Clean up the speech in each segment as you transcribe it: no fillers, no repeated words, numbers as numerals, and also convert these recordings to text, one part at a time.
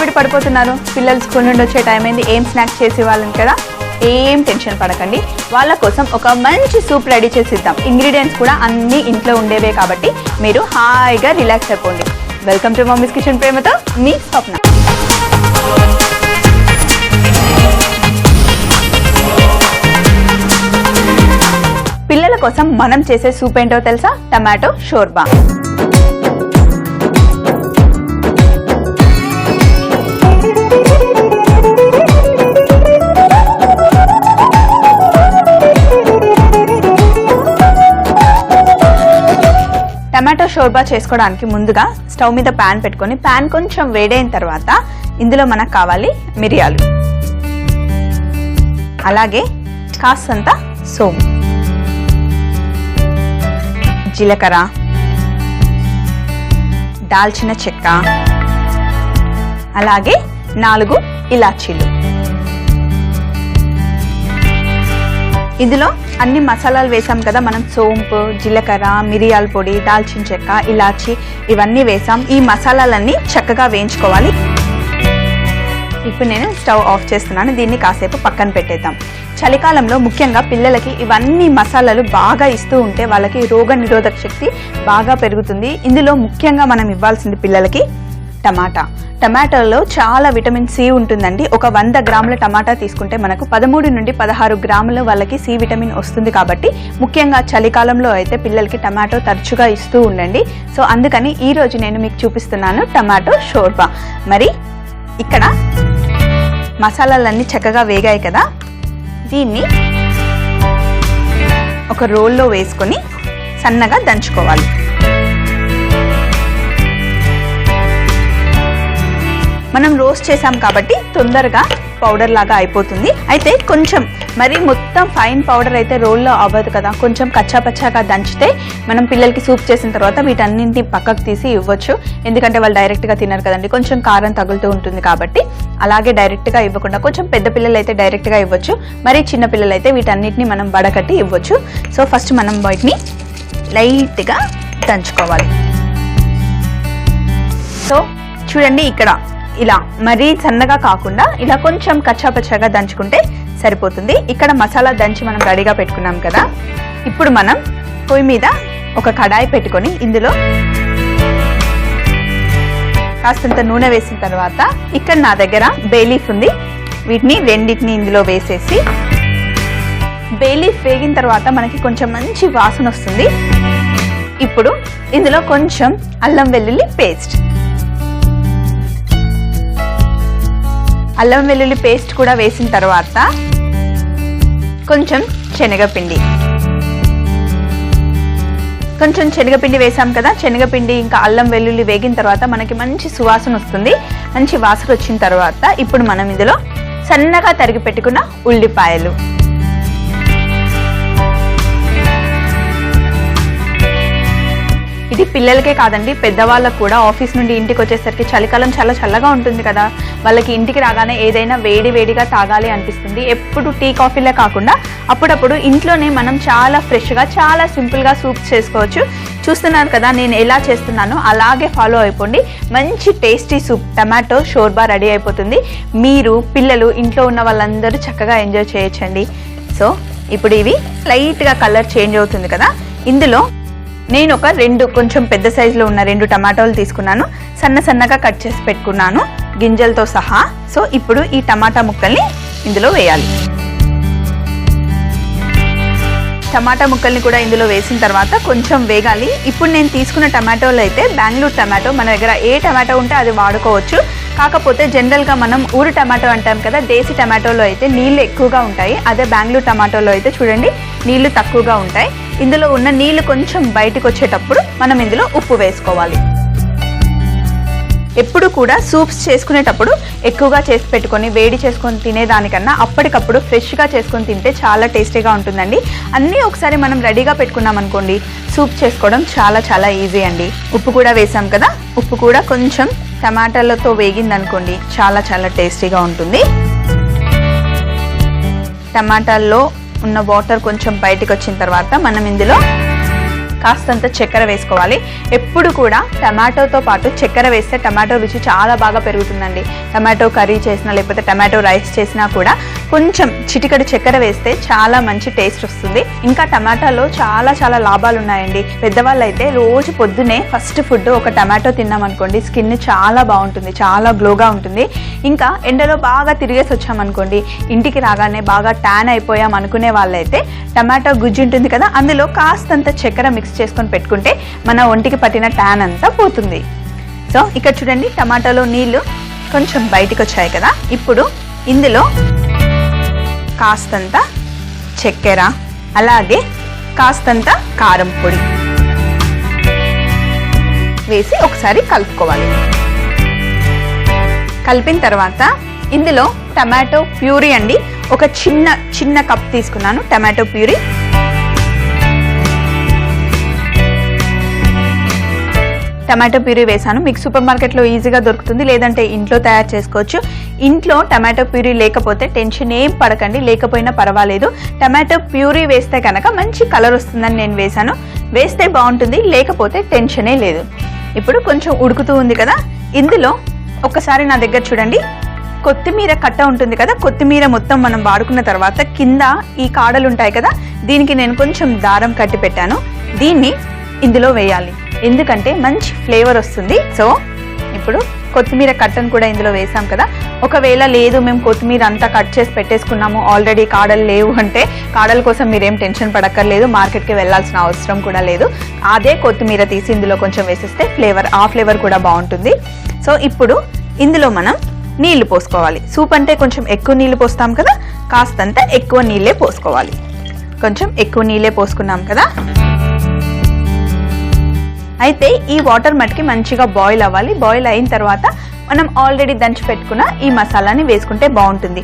హడావిడి పడిపోతున్నారు? పిల్లలు స్కూల్ నుండి వచ్చే టైం అయింది, ఏం స్నాక్స్ చేసి ఇవ్వాలని కదా. ఏం టెన్షన్ పడకండి, వాళ్ళ కోసం ఒక మంచి సూప్ రెడీ చేసిద్దాం. ఇంగ్రీడియంట్స్ కూడా అన్నీ ఇంట్లో ఉండేవే కాబట్టి మీరు హాయిగా రిలాక్స్ అయిపోండి. వెల్కమ్ టు మమ్మీస్ కిచెన్, ప్రేమతో మీ స్వప్న. పిల్లల కోసం మనం చేసే సూప్ ఏంటో తెలుసా? టమాటో షోర్బా. టమాటో షోర్బా చేసుకోవడానికి ముందుగా స్టవ్ మీద ప్యాన్ పెట్టుకొని, ప్యాన్ కొంచెం వేడైన తర్వాత ఇందులో మనకు కావాలి మిరియాలు, అలాగే కాస్తంత సోంపు, జీలకర్ర, దాల్చిన చెక్క, అలాగే 4 ఇలాచీలు. ఇందులో అన్ని మసాలాలు వేసాం కదా మనం. సోంపు, జీలకర్ర, మిరియాల పొడి, దాల్చిన చెక్క, ఇలాచి ఇవన్నీ వేసాం. ఈ మసాలాలన్నీ చక్కగా వేయించుకోవాలి. ఇప్పుడు నేను స్టవ్ ఆఫ్ చేస్తున్నాను. దీన్ని కాసేపు పక్కన పెట్టేద్దాం. చలికాలంలో ముఖ్యంగా పిల్లలకి ఇవన్నీ మసాలాలు బాగా ఇస్తూ ఉంటే వాళ్ళకి రోగ నిరోధక శక్తి బాగా పెరుగుతుంది. ఇందులో ముఖ్యంగా మనం ఇవ్వాల్సింది పిల్లలకి టమాటాలో చాలా విటమిన్ సి ఉంటుందండి. ఒక 100 గ్రాముల టమాటా తీసుకుంటే మనకు 13 నుండి 16 గ్రాముల వాళ్ళకి సి విటమిన్ వస్తుంది. కాబట్టి ముఖ్యంగా చలికాలంలో అయితే పిల్లలకి టమాటో తరచుగా ఇస్తూ ఉండండి. సో అందుకని ఈరోజు నేను మీకు చూపిస్తున్నాను టమాటో షోర్బా. మరి ఇక్కడ మసాలాలన్నీ చక్కగా వేగాయి కదా, దీన్ని ఒక రోల్లో వేసుకొని సన్నగా దంచుకోవాలి. మనం రోస్ట్ చేసాం కాబట్టి తొందరగా పౌడర్ లాగా అయిపోతుంది. అయితే కొంచెం మరి మొత్తం ఫైన్ పౌడర్ అయితే రోల్లో అవ్వదు కదా, కొంచెం కచ్చాపచ్చాగా దంచితే మనం పిల్లలకి సూప్ చేసిన తర్వాత వీటన్నింటినీ పక్కకు తీసి ఇవ్వచ్చు. ఎందుకంటే వాళ్ళు డైరెక్ట్గా తినరు కదండి, కొంచెం కారం తగులుతూ ఉంటుంది. కాబట్టి అలాగే డైరెక్ట్గా ఇవ్వకుండా కొంచెం పెద్ద పిల్లలు అయితే డైరెక్ట్గా ఇవ్వచ్చు, మరి చిన్న పిల్లలు అయితే వీటన్నిటిని మనం వడకట్టి ఇవ్వచ్చు. సో ఫస్ట్ మనం వాటిని లైట్గా దంచుకోవాలి. సో చూడండి, ఇక్కడ ఇలా మరీ సన్నగా కాకుండా ఇలా కొంచెం కచ్చాపచ్చాగా దంచుకుంటే సరిపోతుంది. ఇక్కడ మసాలా దంచి మనం రెడీగా పెట్టుకున్నాం కదా. ఇప్పుడు మనం పొయ్యి మీద ఒక కడాయి పెట్టుకొని ఇందులో కాస్తంత నూనె వేసిన తర్వాత ఇక్కడ నా దగ్గర బే లీఫ్ ఉంది. వీటిని రెండింటిని ఇందులో వేసేసి, బే లీఫ్ వేగిన తర్వాత మనకి కొంచెం మంచి వాసన వస్తుంది. ఇప్పుడు ఇందులో కొంచెం అల్లం వెల్లుల్లి పేస్ట్, అల్లం వెల్లుల్లి పేస్ట్ కూడా వేసిన తర్వాత కొంచెం శనగపిండి, వేసాం కదా. శనగపిండి ఇంకా అల్లం వెల్లుల్లి వేగిన తర్వాత మనకి మంచి సువాసన వస్తుంది. మంచి వాసన వచ్చిన తర్వాత ఇప్పుడు మనం ఇందులో సన్నగా తరిగి పెట్టుకున్న ఉల్లిపాయలు, ఇది పిల్లలకే కాదండి పెద్దవాళ్ళకు కూడా. ఆఫీస్ నుండి ఇంటికి వచ్చేసరికి చలికాలం చాలా చల్లగా ఉంటుంది కదా, వాళ్ళకి ఇంటికి రాగానే ఏదైనా వేడిగా తాగాలి అనిపిస్తుంది. ఎప్పుడు టీ కాఫీలే కాకుండా అప్పుడప్పుడు ఇంట్లోనే మనం చాలా ఫ్రెష్గా చాలా సింపుల్గా సూప్ చేసుకోవచ్చు. చూస్తున్నారు కదా నేను ఎలా చేస్తున్నానో, అలాగే ఫాలో అయిపోండి. మంచి tasty soup tomato shorba ready అయిపోతుంది. మీరు పిల్లలు ఇంట్లో ఉన్న వాళ్ళందరూ చక్కగా ఎంజాయ్ చేయొచ్చండి. సో ఇప్పుడు ఇవి లైట్గా కలర్ చేంజ్ అవుతుంది కదా. ఇందులో నేను ఒక 2 కొంచెం పెద్ద సైజులో ఉన్న 2 టమాటాలు తీసుకున్నాను. సన్నగా కట్ చేసి పెట్టుకున్నాను గింజలతో సహా. సో ఇప్పుడు ఈ టమాటా ముక్కల్ని ఇందులో వేయాలి. టమాటా ముక్కల్ని కూడా ఇందులో వేసిన తర్వాత కొంచెం వేగాలి. ఇప్పుడు నేను తీసుకున్న టమాటోలు అయితే బెంగళూరు టమాటో, మన దగ్గర ఏ టమాటో ఉంటే అది వాడుకోవచ్చు. కాకపోతే జనరల్గా మనం ఊరు టమాటో అంటాం కదా, దేశీ టమాటోలో అయితే నీళ్ళు ఎక్కువగా ఉంటాయి. అదే బెంగళూరు టమాటోలో అయితే చూడండి నీళ్లు తక్కువగా ఉంటాయి. ఇందులో ఉన్న నీళ్లు కొంచెం బయటకు వచ్చేటప్పుడు మనం ఇందులో ఉప్పు వేసుకోవాలి. ఎప్పుడు కూడా సూప్స్ చేసుకునేటప్పుడు ఎక్కువగా చేసి పెట్టుకొని వేడి చేసుకొని తినేదానికన్నా అప్పటికప్పుడు ఫ్రెష్గా చేసుకొని తింటే చాలా టేస్టీగా ఉంటుందండి. అన్నీ ఒకసారి మనం రెడీగా పెట్టుకున్నాం అనుకోండి, సూప్ చేసుకోవడం చాలా ఈజీ అండి. ఉప్పు కూడా వేసాం కదా, ఉప్పు కూడా కొంచెం టమాటాలతో వేగిందనుకోండి చాలా టేస్టీగా ఉంటుంది. టమాటాల్లో ఉన్న వాటర్ కొంచెం బయటకు వచ్చిన తర్వాత మనం ఇందులో కాస్తంత చక్కెర వేసుకోవాలి. ఎప్పుడు కూడా టమాటోతో పాటు చక్కెర వేస్తే టమాటో రుచి చాలా బాగా పెరుగుతుందండి. టమాటో కర్రీ చేసినా లేకపోతే టమాటో రైస్ చేసినా కూడా కొంచెం చిటికెడు చక్కెర వేస్తే చాలా మంచి టేస్ట్ వస్తుంది. ఇంకా టమాటాలో చాలా లాభాలు ఉన్నాయండి. పెద్దవాళ్ళు అయితే రోజు పొద్దునే ఫస్ట్ ఫుడ్ ఒక టమాటో తిన్నామనుకోండి స్కిన్ చాలా బాగుంటుంది, చాలా గ్లోగా ఉంటుంది. ఇంకా ఎండలో బాగా తిరిగేసి వచ్చామనుకోండి ఇంటికి రాగానే బాగా ట్యాన్ అయిపోయాం అనుకునే వాళ్ళైతే టమాటో గుజ్జు ఉంటుంది కదా, అందులో కాస్తంత చక్కెర మిక్స్ చేసుకొని పెట్టుకుంటే మన ఒంటికి పట్టిన ట్యాన్ అంతా పోతుంది. సో ఇక్కడ చూడండి టమాటాలో నీళ్లు కొంచెం బయటికి వచ్చాయి కదా. ఇప్పుడు ఇందులో కాస్తంత చక్కెర అలాగే కాస్తంత కారం పొడి వేసి ఒకసారి కలుపుకోవాలి. కలిపిన తర్వాత ఇందులో టమాటో ప్యూరీ అండి, ఒక చిన్న కప్ తీసుకున్నాను టమాటో ప్యూరీ. టమాటో ప్యూరీ వేసాను. మీకు సూపర్ మార్కెట్లో ఈజీగా దొరుకుతుంది, లేదంటే ఇంట్లో తయారు చేసుకోవచ్చు. ఇంట్లో టమాటో ప్యూరీ లేకపోతే టెన్షన్ ఏం పడకండి, లేకపోయినా పర్వాలేదు. టమాటో ప్యూరీ వేస్తే కనుక మంచి కలర్ వస్తుందని నేను వేసాను. వేస్తే బాగుంటుంది, లేకపోతే టెన్షనే లేదు. ఇప్పుడు కొంచెం ఉడుకుతూ ఉంది కదా, ఇందులో ఒక్కసారి నా దగ్గర చూడండి కొత్తిమీర కట్ట ఉంటుంది కదా, కొత్తిమీర మొత్తం మనం వాడుకున్న తర్వాత కింద ఈ కాడలు ఉంటాయి కదా, దీనికి నేను కొంచెం దారం కట్టి పెట్టాను. దీన్ని ఇందులో వేయాలి, ఎందుకంటే మంచి ఫ్లేవర్ వస్తుంది. సో ఇప్పుడు కొత్తిమీర కట్టను కూడా ఇందులో వేసాం కదా. ఒకవేళ లేదు మేము కొత్తిమీర అంతా కట్ చేసి పెట్టేసుకున్నాము ఆల్రెడీ, కాడలు లేవు అంటే కాడల కోసం మీరేం టెన్షన్ పడక్కర్లేదు, మార్కెట్కి వెళ్ళాల్సిన అవసరం కూడా లేదు. అదే కొత్తిమీర తీసి ఇందులో కొంచెం వేసిస్తే ఆ ఫ్లేవర్ కూడా బాగుంటుంది. సో ఇప్పుడు ఇందులో మనం నీళ్లు పోసుకోవాలి. సూప్ అంటే కొంచెం ఎక్కువ నీళ్లు పోస్తాం కదా, కాస్తంత ఎక్కువ నీళ్ళే పోసుకోవాలి. కొంచెం ఎక్కువ నీళ్ళే పోసుకున్నాం కదా. అయితే ఈ వాటర్ మట్టికి మంచిగా బాయిల్ అవ్వాలి. బాయిల్ అయిన తర్వాత మనం ఆల్రెడీ దంచి పెట్టుకున్న ఈ మసాలాని వేసుకుంటే బాగుంటుంది.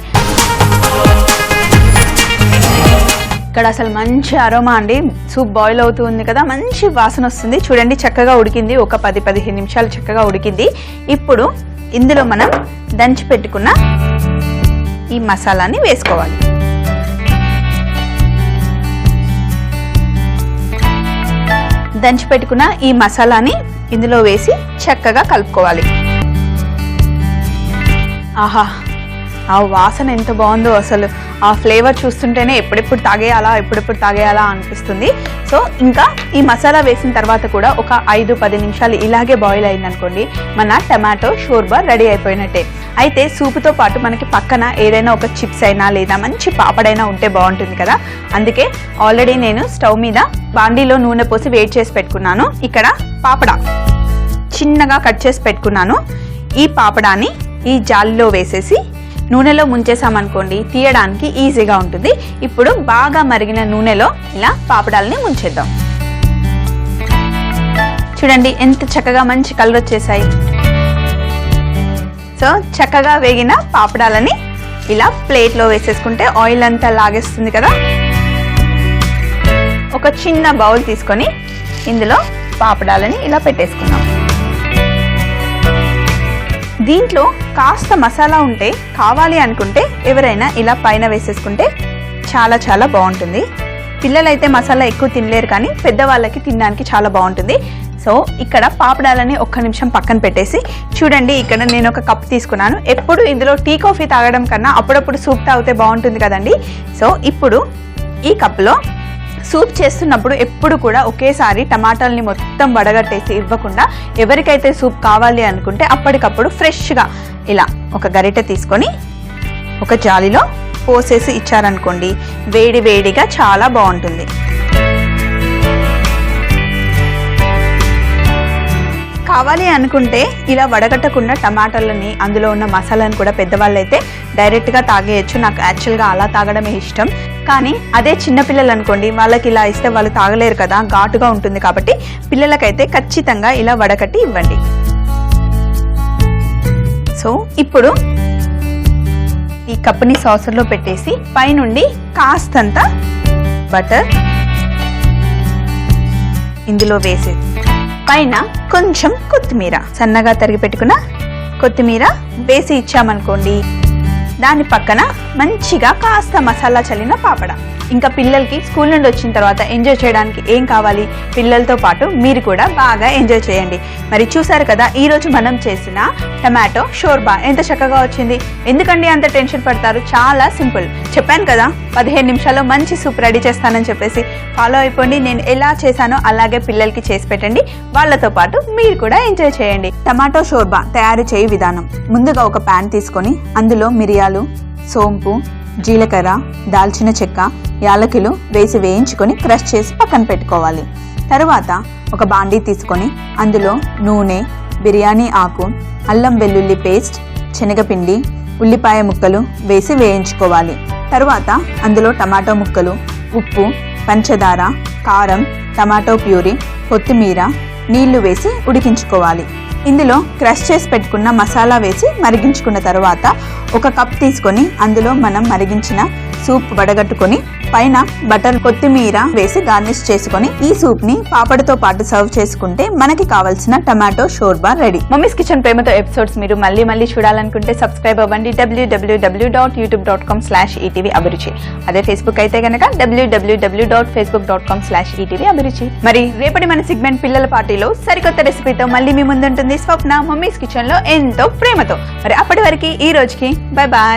ఇక్కడ అసలు మంచి అరోమా అండి, సూప్ బాయిల్ అవుతూ ఉంది కదా, మంచి వాసన వస్తుంది. చూడండి చక్కగా ఉడికింది, ఒక 10-15 నిమిషాలు చక్కగా ఉడికింది. ఇప్పుడు ఇందులో మనం దంచి పెట్టుకున్న ఈ మసాలాని వేసుకోవాలి. దంచి పెట్టుకున్న ఈ మసాలాని ఇందులో వేసి చక్కగా కలుపుకోవాలి. ఆహా, ఆ వాసన ఎంత బాగుందో, అసలు ఆ ఫ్లేవర్ చూస్తుంటేనే ఎప్పుడెప్పుడు తాగేయాలా అనిపిస్తుంది. సో ఇంకా ఈ మసాలా వేసిన తర్వాత కూడా ఒక 5-10 నిమిషాలు ఇలాగే బాయిల్ అయిందనుకోండి, మన టమాటో షోర్బా రెడీ అయిపోయినట్టే. అయితే సూపుతో పాటు మనకి పక్కన ఏదైనా ఒక చిప్స్ అయినా లేదా మంచి పాపడైనా ఉంటే బాగుంటుంది కదా. అందుకే ఆల్రెడీ నేను స్టవ్ మీద బాండీలో నూనె పోసి వేడి చేసి పెట్టుకున్నాను. ఇక్కడ పాపడ చిన్నగా కట్ చేసి పెట్టుకున్నాను. ఈ పాపడాన్ని ఈ జాలిలో వేసేసి నూనెలో ముంచేసామనుకోండి తీయడానికి ఈజీగా ఉంటుంది. ఇప్పుడు బాగా మరిగిన నూనెలో ఇలా పాపడాలని ముంచేద్దాం. చూడండి ఎంత చక్కగా మంచి కలర్ వచ్చేసాయి. సో చక్కగా వేగిన పాపడాలని ఇలా ప్లేట్లో వేసేసుకుంటే ఆయిల్ అంతా లాగేస్తుంది కదా. ఒక చిన్న బౌల్ తీసుకొని ఇందులో పాపడాలని ఇలా పెట్టేసుకున్నాం. దీంట్లో కాస్త మసాలా ఉంటే కావాలి అనుకుంటే ఎవరైనా ఇలా పైన వేసేసుకుంటే చాలా బాగుంటుంది. పిల్లలైతే మసాలా ఎక్కువ తినలేరు, కానీ పెద్దవాళ్ళకి తినడానికి చాలా బాగుంటుంది. సో ఇక్కడ పాపడాలని 1 నిమిషం పక్కన పెట్టేసి చూడండి, ఇక్కడ నేను ఒక కప్ తీసుకున్నాను. ఎప్పుడు ఇందులో టీ కాఫీ తాగడం కన్నా అప్పుడప్పుడు సూప్ తాగితే బాగుంటుంది కదండి. సో ఇప్పుడు ఈ కప్లో సూప్ చేస్తున్నప్పుడు ఎప్పుడు కూడా ఒకేసారి టమాటాలని మొత్తం వడగట్టేసి ఇవ్వకుండా, ఎవరికైతే సూప్ కావాలి అనుకుంటే అప్పటికప్పుడు ఫ్రెష్గా ఇలా ఒక గరిటె తీసుకొని ఒక జాలిలో పోసేసి ఇచ్చారనుకోండి, వేడిగా చాలా బాగుంటుంది. కావాలి అనుకుంటే ఇలా వడగట్టకుండా టమాటాలని అందులో ఉన్న మసాలాను కూడా పెద్దవాళ్ళైతే డైరెక్ట్గా తాగేయచ్చు. నాకు యాక్చువల్గా అలా తాగడమే ఇష్టం. కానీ అదే చిన్నపిల్లలు అనుకోండి, వాళ్ళకి ఇలా ఇస్తే వాళ్ళు తాగలేరు కదా, ఘాటుగా ఉంటుంది. కాబట్టి పిల్లలకైతే ఖచ్చితంగా ఇలా వడకట్టి ఇవ్వండి. సో ఇప్పుడు ఈ కప్పుని సాసర్లో పెట్టేసి పైనుండి కాస్తంత బటర్ ఇందులో వేసి పైన కొంచెం కొత్తిమీర, సన్నగా తరిగి పెట్టుకున్న కొత్తిమీర వేసి ఇచ్చామనుకోండి, దాని పక్కన మంచిగా కాస్త మసాలా చల్లిన పాపడ. ఇంకా పిల్లలకి స్కూల్ నుండి వచ్చిన తర్వాత ఎంజాయ్ చేయడానికి ఏం కావాలి, పిల్లలతో పాటు మీరు కూడా బాగా ఎంజాయ్ చేయండి. మరి చూసారు కదా ఈరోజు మనం చేసిన టమాటో షోర్బా ఎంత చక్కగా వచ్చింది. ఎందుకండి అంత టెన్షన్ పడతారు, చాలా సింపుల్. చెప్పాను కదా 15 నిమిషాల్లో మంచి సూప్ రెడీ చేస్తానని చెప్పేసి. ఫాలో అయిపోండి. నేను ఎలా చేశానో అలాగే పిల్లలకి చేసి పెట్టండి, వాళ్ళతో పాటు మీరు కూడా ఎంజాయ్ చేయండి. టమాటో షోర్బా తయారు చేయ విధానం: ముందుగా ఒక ప్యాన్ తీసుకొని అందులో మిరియాలు, సోంపు, జీలకర్ర, దాల్చిన చెక్క, యాలకులు వేసి వేయించుకొని క్రష్ చేసి పక్కన పెట్టుకోవాలి. తరువాత ఒక బాండీ తీసుకొని అందులో నూనె, బిర్యానీ ఆకు, అల్లం వెల్లుల్లి పేస్ట్, శనగపిండి, ఉల్లిపాయ ముక్కలు వేసి వేయించుకోవాలి. తరువాత అందులో టమాటో ముక్కలు, ఉప్పు, పంచదార, కారం, టమాటో ప్యూరీ, కొత్తిమీర, నీళ్లు వేసి ఉడికించుకోవాలి. ఇందులో క్రష్ చేసి పెట్టుకున్న మసాలా వేసి మరిగించుకున్న తర్వాత ఒక కప్ తీసుకొని అందులో మనం మరిగించిన సూప్ వడగట్టుకొని పైన బటర్, కొత్తిమీర వేసి గార్నిష్ చేసుకొని ఈ సూప్ ని పాపడతో పాటు సర్వ్ చేసుకుంటే మనకి కావాల్సిన tomato shorba ready. Mummies kitchen ప్రేమతో ఎపిసోడ్స్ మీరు మళ్ళీ చూడాలనుకుంటే సబ్స్క్రైబ్ అవ్వండి www.youtube.com/etv అభిరుచి. అదే ఫేస్బుక్ అయితే గనక www.facebook.com/etv అభిరుచి. మరి రేపటి మన సెగ్మెంట్ పిల్లల పార్టీలో సరికొత్త రెసిపీతో మళ్ళీ మీ ముందుంటుంది స్వప్న, మమ్మీస్ కిచెన్ లో ఎంతో ప్రేమతో. మరి అప్పటి వరకు ఈ రోజుకి బై బాయ్.